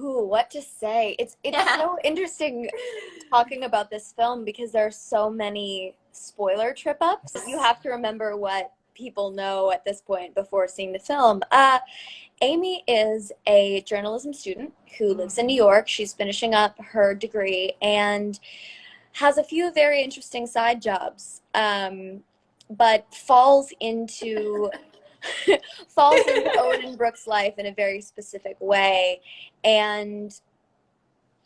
Ooh, what to say? It's so interesting talking about this film because there are so many spoiler trip ups. You have to remember what people know at this point before seeing the film. Amy is a journalism student who lives in New York. She's finishing up her degree and has a few very interesting side jobs, but falls into Owen and Brooke's life in a very specific way and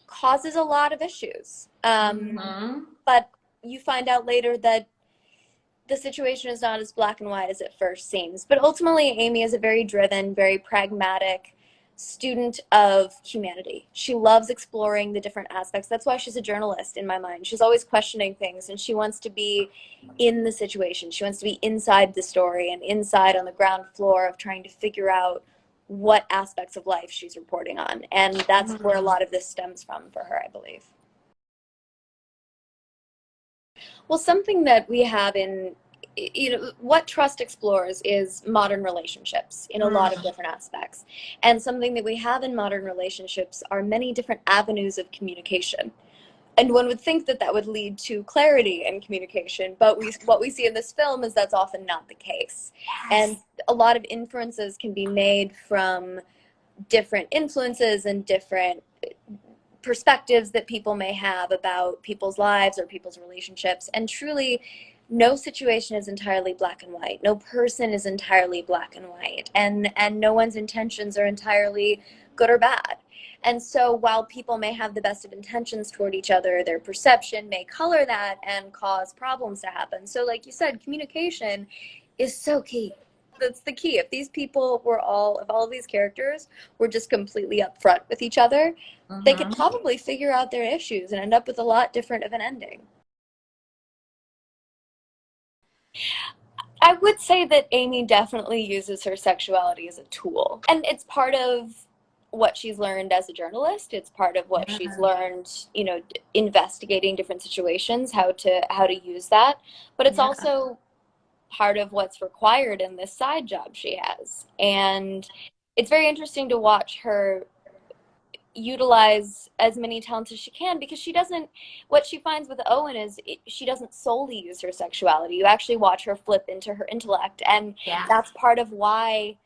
causes a lot of issues. But you find out later that the situation is not as black and white as it first seems. But ultimately, Amy is a very driven, very pragmatic student of humanity. She loves exploring the different aspects. That's why she's a journalist in my mind. She's always questioning things, and she wants to be in the situation. She wants to be inside the story and inside on the ground floor of trying to figure out what aspects of life she's reporting on. And that's where a lot of this stems from for her, I believe. Well, something that we have in, what Trust explores is modern relationships in a lot of different aspects. And something that we have in modern relationships are many different avenues of communication. And one would think that that would lead to clarity in communication, but what we see in this film is that's often not the case. And a lot of inferences can be made from different influences and different perspectives that people may have about people's lives or people's relationships. And truly, no situation is entirely black and white. No person is entirely black and white. And no one's intentions are entirely good or bad. And so while people may have the best of intentions toward each other, their perception may color that and cause problems to happen. So like you said, communication is so key. That's the key. If these people were if all of these characters were just completely upfront with each other, they could probably figure out their issues and end up with a lot different of an ending. I would say that Amy definitely uses her sexuality as a tool. And it's part of what she's learned as a journalist. It's part of what she's learned, investigating different situations, how to use that. But it's also part of what's required in this side job she has. And it's very interesting to watch her utilize as many talents as she can, because what she finds with Owen is she doesn't solely use her sexuality. You actually watch her flip into her intellect. And that's part of why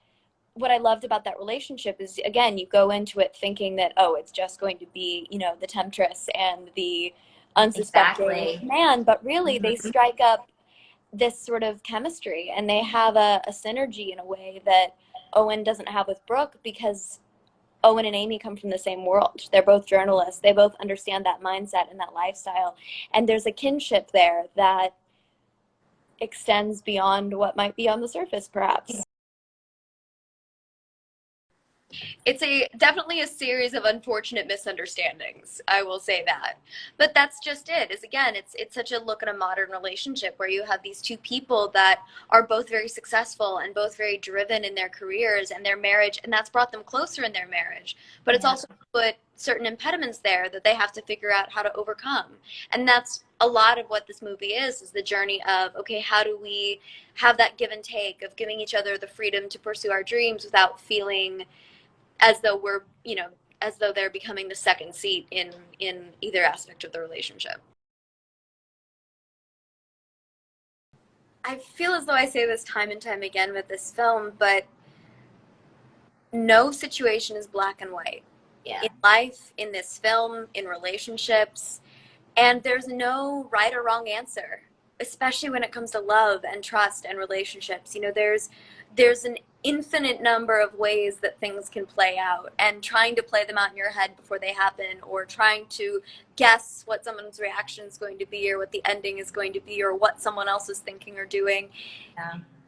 what I loved about that relationship is, again, you go into it thinking that, oh, it's just going to be, the temptress and the unsuspecting man, but really they strike up this sort of chemistry, and they have a synergy in a way that Owen doesn't have with Brooke, because Owen and Amy come from the same world. They're both journalists. They both understand that mindset and that lifestyle. And there's a kinship there that extends beyond what might be on the surface, perhaps. It's definitely a series of unfortunate misunderstandings, I will say that. But that's just it. Again, it's such a look at a modern relationship where you have these two people that are both very successful and both very driven in their careers and their marriage, and that's brought them closer in their marriage. But it's also put certain impediments there that they have to figure out how to overcome. And that's a lot of what this movie is the journey of, okay, how do we have that give and take of giving each other the freedom to pursue our dreams without feeling as though as though they're becoming the second seat in either aspect of the relationship. I feel as though I say this time and time again with this film, but no situation is black and white. In life, in this film, in relationships, and there's no right or wrong answer, especially when it comes to love and trust and relationships. There's an infinite number of ways that things can play out, and trying to play them out in your head before they happen, or trying to guess what someone's reaction is going to be, or what the ending is going to be, or what someone else is thinking or doing.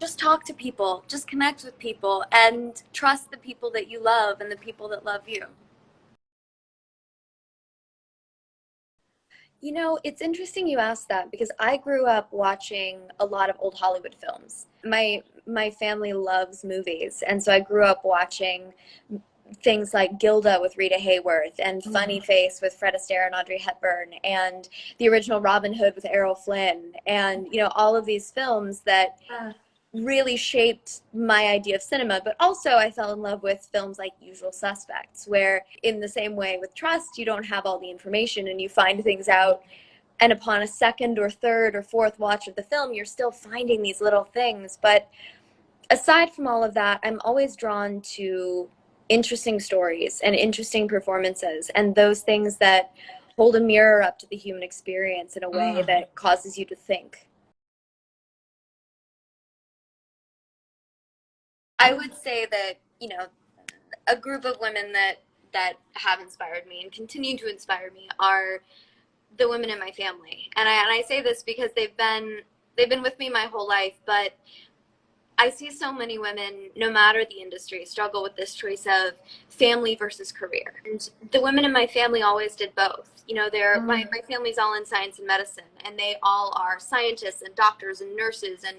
Just talk to people, just connect with people, and trust the people that you love and the people that love you. It's interesting you asked that, because I grew up watching a lot of old Hollywood films. My family loves movies, and so I grew up watching things like Gilda with Rita Hayworth, and Funny Face with Fred Astaire and Audrey Hepburn, and the original Robin Hood with Errol Flynn, and all of these films that really shaped my idea of cinema. But also, I fell in love with films like Usual Suspects, where, in the same way with Trust, you don't have all the information and you find things out. And upon a second or third or fourth watch of the film, you're still finding these little things. But aside from all of that, I'm always drawn to interesting stories and interesting performances and those things that hold a mirror up to the human experience in a way that causes you to think. I would say that, a group of women that have inspired me and continue to inspire me are the women in my family. And I say this because they've been with me my whole life, but I see so many women, no matter the industry, struggle with this choice of family versus career. And the women in my family always did both. My family's all in science and medicine, and they all are scientists and doctors and nurses and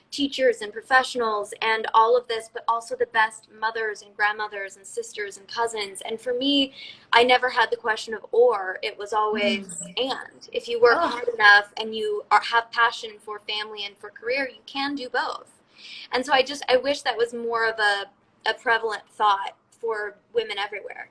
teachers and professionals and all of this, but also the best mothers and grandmothers and sisters and cousins. And for me, I never had the question of or. It was always and. If you work hard enough and have passion for family and for career, you can do both. And so I wish that was more of a prevalent thought for women everywhere.